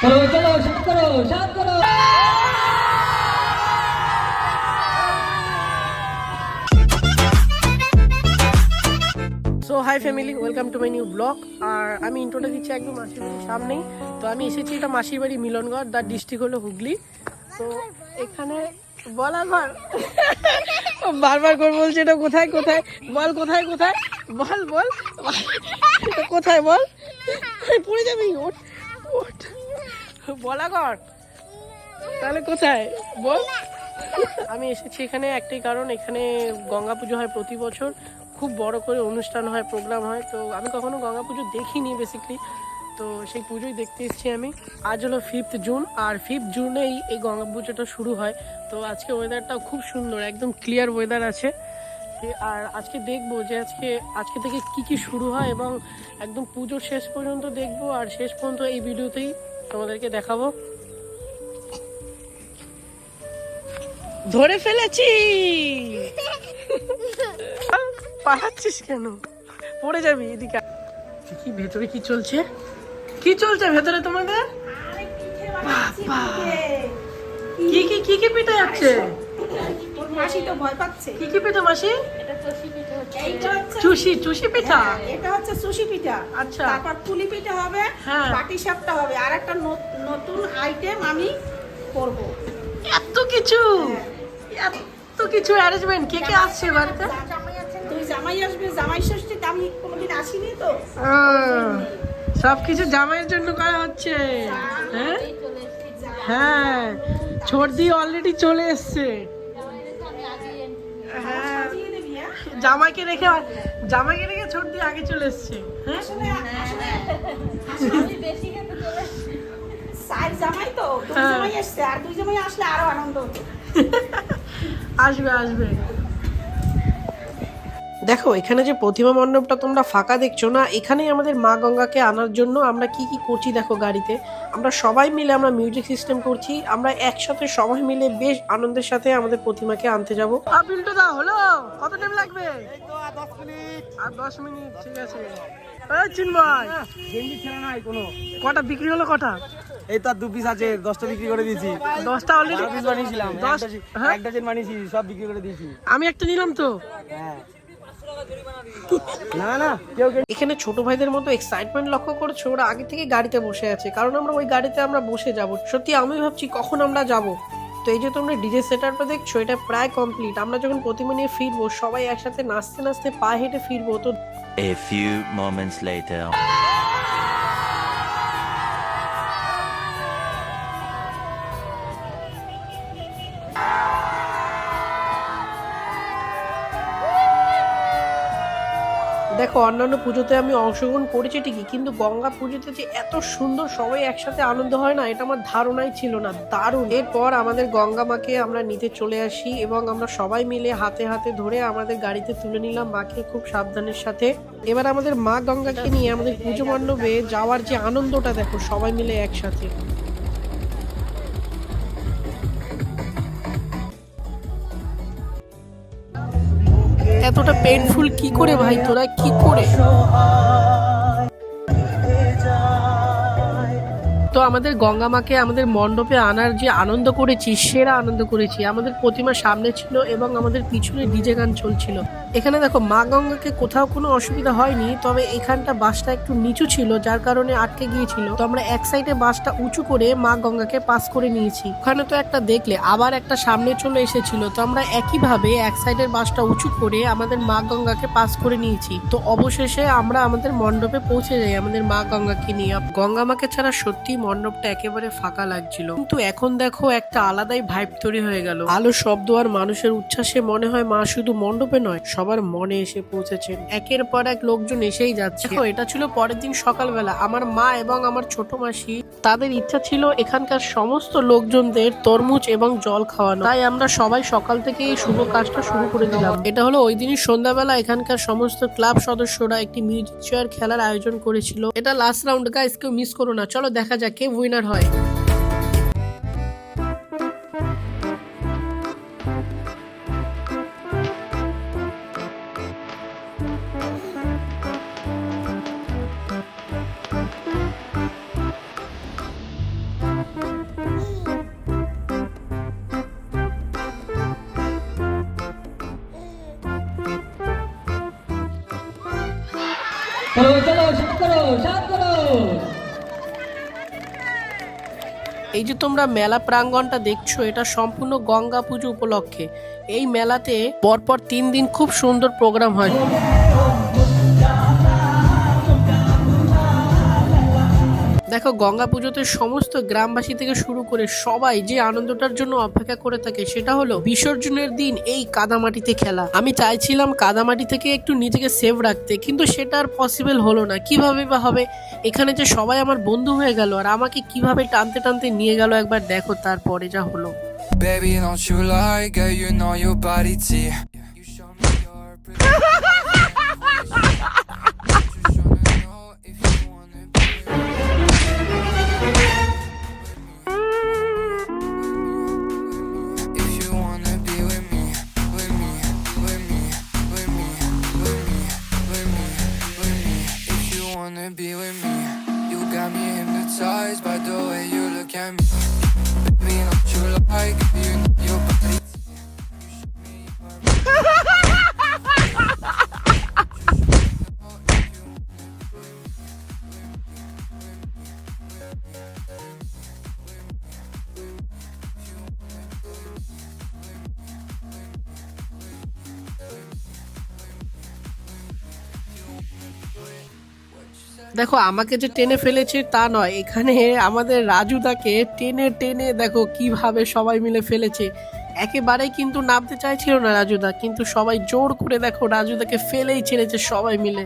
चलो चलो शांत करो शांत करो। So hi family, welcome to my new blog. আর আমি ইন্ট্রোটা দিচ্ছি একদম মাসির বাড়ির সামনেই। তো আমি এসেছি, এটা মাসির বাড়ি মিলনগড়, তার ডিস্ট্রিক্ট হলো হুগলি। তো এখানে বল আমার বারবার করে বলছে এটা কোথায় কোথায়, বল কোথায় কোথায়, বল বল কোথায়, বল পড়ে যাবি, ওঠ ওঠ, বলা কর তাহলে কোথায় বল। আমি এসেছি এখানে একটাই কারণ, এখানে গঙ্গা পুজো হয় প্রতি বছর, খুব বড় করে অনুষ্ঠান হয়, প্রোগ্রাম হয়। তো আমি কখনো গঙ্গা পুজো দেখিনি বেসিক্যালি, তো সেই পুজোই দেখতে এসেছি আমি। আজ হলো 5th জুন, আর 5th জুনেই এই গঙ্গা পুজোটা শুরু হয়। তো আজকে ওয়েদারটাও খুব সুন্দর, একদম ক্লিয়ার ওয়েদার আছে। আর আজকে দেখবো যে আজকে থেকে কি কি শুরু হয়, এবং একদম পুজোর শেষ পর্যন্ত দেখবো, আর শেষ পর্যন্ত এই ভিডিওতেই তোমাদেরকে দেখাবো। ধরে ফেলেছি, পালাচ্ছিস কেন, পড়ে যাবি। এদিকে কি ভেতরে কি চলছে, কি চলছে ভেতরে তোমাদের? কি কি কি কি পিঠা যাচ্ছে? মাসি তো ভয় পাচ্ছে। কি কি পিঠা মাসি? এটা চুষি পিঠা। এটা হচ্ছে সুশি পিঠা। আচ্ছা, তারপর পুলি পিঠা হবে, হ্যাঁ, বাটি সাপটা হবে, আর একটা নতুন আইটেম আমি করব। এত কিছু, এত কিছু অ্যারেঞ্জমেন্ট। কে কে আসছে বাড়িতে? তুই জামাই আসবে, জামাই ষষ্ঠীতে আমি কোনোদিন আসিনি তো। সবকিছু জামাইয়ের জন্য করা হচ্ছে। হ্যাঁ হ্যাঁ, ছোটদি অলরেডি চলে এসছে। হ্যাঁ, জামাইকে রেখে ছোটদি আগে চলে এসছে। জামাই তো দুই জামাই আসছে, আর দুই জামাই আসলে আরো আনন্দ হতো। আসবে আসবে। দেখো এখানে যে প্রতিমা মণ্ডপটা তোমরা ফাঁকা দেখছো না, এখানেই আমাদের মা গঙ্গাকে আনার জন্য আমরা কি কি করছি দেখো। গাড়িতে আমরা সবাই মিলে আমরা মিউজিক সিস্টেম করছি, আমরা একসাথে সবাই মিলে বেশ আনন্দের সাথে আমাদের প্রতিমাকে আনতে যাবো। বিলটো দা হলো, কত টাইম লাগবে? আর 10 মিনিট, ঠিক আছে। চিন্ময়, কটা বিক্রি হলো? কটা? এই তো 2 পিস আছে, 10টা বিক্রি করে দিয়েছি। 10টা অলরেডি পিস বানিয়েছিলাম, 1 ডজন বানিয়েছি, সব বিক্রি করে দিয়েছি। আমি একটা নিলাম তো। হ্যাঁ, না না কেউ এখানে ছোট ভাইদের মতো এক্সাইটমেন্ট লক্ষ্য করছো, ওরা আগে থেকে গাড়িতে বসে আছে, কারণ আমরা ওই গাড়িতে আমরা বসে যাব। সত্যি আমি ভাবছি কখন আমরা যাব। তো এই যে তোমরা ডিজে সেটআপটা দেখছো, এটা প্রায় কমপ্লিট। আমরা যখন প্রতিমা নিয়ে ফিরবো, সবাই একসাথে নাচতে নাচতে পা হেঁটে ফিরবো। তো A few moments later. দেখো অন্যান্য পুজোতে আমি অংশগ্রহণ করেছি ঠিকই, কিন্তু গঙ্গা পুজোতে যে এত সুন্দর সবাই একসাথে আনন্দ হয় না, এটা আমার ধারণাই ছিল না। দারুণ। এরপর আমাদের গঙ্গা মাকে আমরা নিতে চলে আসি, এবং আমরা সবাই মিলে হাতে হাতে ধরে আমাদের গাড়িতে তুলে নিলাম মাকে খুব সাবধানের সাথে। এবার আমাদের মা গঙ্গাকে নিয়ে আমাদের পুজো মণ্ডপে যাওয়ার যে আনন্দটা দেখো, সবাই মিলে একসাথে। এতটা পেইনফুল কি করে ভাই, তোরা কি করে? তো আমাদের গঙ্গা মাকে আমাদের মণ্ডপে আনার যে আনন্দ করেছি, সেরা আনন্দ করেছি। আমাদের প্রতিমা সামনে ছিল এবং আমাদের পিছনে ডিজে গান চলছিল। এখানে দেখো মা গঙ্গাকে কোথাও কোনো অসুবিধা হয়নি, তবে এখানটা বাসটা একটু নিচু ছিল, যার কারণে আটকে গিয়েছিল। তো আমরা এক সাইডে বাসটা উঁচু করে মা গঙ্গাকে পাস করে নিয়েছি। ওখানে তো একটা দেখলে, আবার একটা সামনে চলে এসেছিল। তো আমরা একইভাবে এক সাইডের বাসটা উঁচু করে আমাদের মা গঙ্গাকে পাস করে নিয়েছি। তো অবশেষে আমরা আমাদের মণ্ডপে পৌঁছে যাই আমাদের মা গঙ্গাকে নিয়ে। গঙ্গা মাকে ছাড়া সত্যি মণ্ডপটা একেবারে ফাঁকা লাগছিল, কিন্তু এখন দেখো একটা আলাদাই ভাইব তৈরি হয়ে গেল। আলো, শব্দ আর মানুষের উচ্ছ্বাসে মনে হয় মা শুধু মণ্ডপে নয়, সবার মনে এসে পৌঁছেছেন। একের পর এক লোকজন এসেই যাচ্ছে। এটা ছিল পরের দিন সকালবেলা। আমার মা এবং আমার ছোট মাসি, তাদের ইচ্ছা ছিল এখানকার সমস্ত লোকজনদের তরমুজ এবং জল খাওয়ানো, তাই আমরা সবাই সকাল থেকে এই শুভ কাজটা শুরু করে দিলাম। এটা হলো ওই দিনই সন্ধ্যাবেলা এখানকার সমস্ত ক্লাব সদস্যরা একটি মিউজিক চেয়ার খেলার আয়োজন করেছিল। এটা লাস্ট রাউন্ড গাইস, কেউ মিস করো না। চলো দেখা যাক কে উইনার হয়। চলো চলো শান্ত করো শান্ত করো। এই যে তোমরা মেলা প্রাঙ্গণটা দেখছো, এটা সম্পূর্ণ গঙ্গা পুজো উপলক্ষে। এই মেলাতে পরপর 3 দিন খুব সুন্দর প্রোগ্রাম হয়। দেখো গঙ্গা পুজোতে সমস্ত গ্রামবাসী থেকে শুরু করে সবাই যে আনন্দটার জন্য অপেক্ষা করে থাকে সেটা হলো বিসর্জনের দিন এই কাদামাটিতে খেলা। আমি চাইছিলাম কাদামাটি থেকে একটু নিজেকে সেভ রাখতে, কিন্তু সেটা আর পসিবল হলো না। কিভাবে বা হবে? এখানে যে সবাই আমার বন্ধু হয়ে গেল আর আমাকে কিভাবে টানতে টানতে নিয়ে গেল একবার দেখো তারপরে যা হলো। Baby, don't you lie, girl, you know your body T. You show me your pretty. Just tryna know if you wanna be if you wanna be with me, with me, with me, with me, with me, with me, with me. If you wanna be with me, you got me hypnotized by the way you look at me. Baby, don't you like you know your body. দেখো আমাকে যে টেনে ফেলেছে তা নয়, এখানে আমাদের রাজুদাকে টেনে টেনে দেখো কিভাবে সবাই মিলে ফেলেছে। একেবারেই কিন্তু নামতে চাইছিল না রাজুদা, কিন্তু সবাই জোর করে দেখো রাজুদাকে ফেলেই ছেড়েছে সবাই মিলে।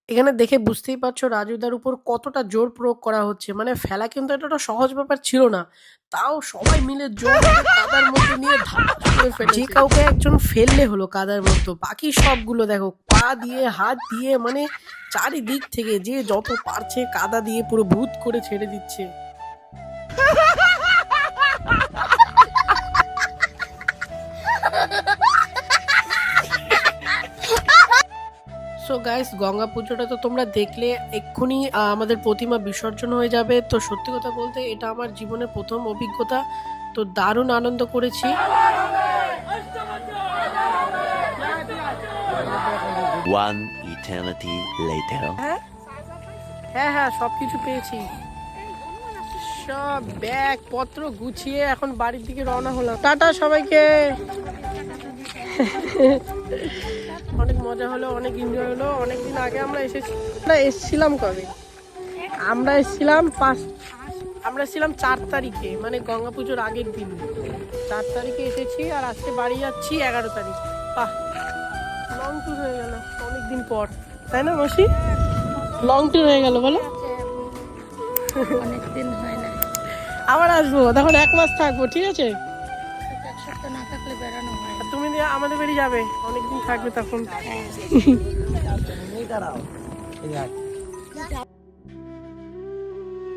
এখানে দেখে বুঝতেই পারছো রাজুদার উপর কতটা জোর প্রয়োগ করা হচ্ছে। মানে ফেলা কিন্তু এটা একটা সহজ ব্যাপার ছিল না, তাও সবাই মিলে জোর করে কাদার মধ্যে নিয়ে ধাপাস করে ফেলেছে। যে কাউকে একজন ফেললে হলো কাদার মধ্যে, বাকি সবগুলো দেখো পা দিয়ে হাত দিয়ে মানে চারিদিক থেকে যে যত পারছে কাদা দিয়ে পুরো ভূত করে ছেড়ে দিচ্ছে। সো গাইস, গঙ্গা পুজোটা তো তোমরা দেখলে, এক্ষুনি আমাদের প্রতিমা বিসর্জন হয়ে যাবে। তো সত্যি কথা বলতে এটা আমার জীবনের প্রথম অভিজ্ঞতা, তো দারুণ আনন্দ করেছি। One eternity later. হ্যাঁ হ্যাঁ সবকিছু পেয়েছি, সব ব্যাগ পত্র গুছিয়ে এখন বাড়ির দিকে রওনা হলাম। টাটা সবাইকে। অনেক মজা হলো, অনেক এনজয় হলো। অনেকদিন আগে আমরা এসেছিলাম কবে? আমরা এসেছিলাম 4 তারিখে, মানে গঙ্গা পুজোর আগের দিন 4 তারিখে এসেছি, আর আজকে বাড়ি যাচ্ছি 11 তারিখ। বাহ, লং ট্যুর হয়ে গেল অনেকদিন পর, তাই না মাসি? লং ট্যুর হয়ে গেল বলো। অনেকদিন হয় না, আবার আসবো, তখন 1 মাস থাকবো, ঠিক আছে? এক সপ্তাহ না থাকলে বেড়ানো হয়। আর তুমি আমাদের বাড়ি যাবে, অনেকদিন থাকবে তখন।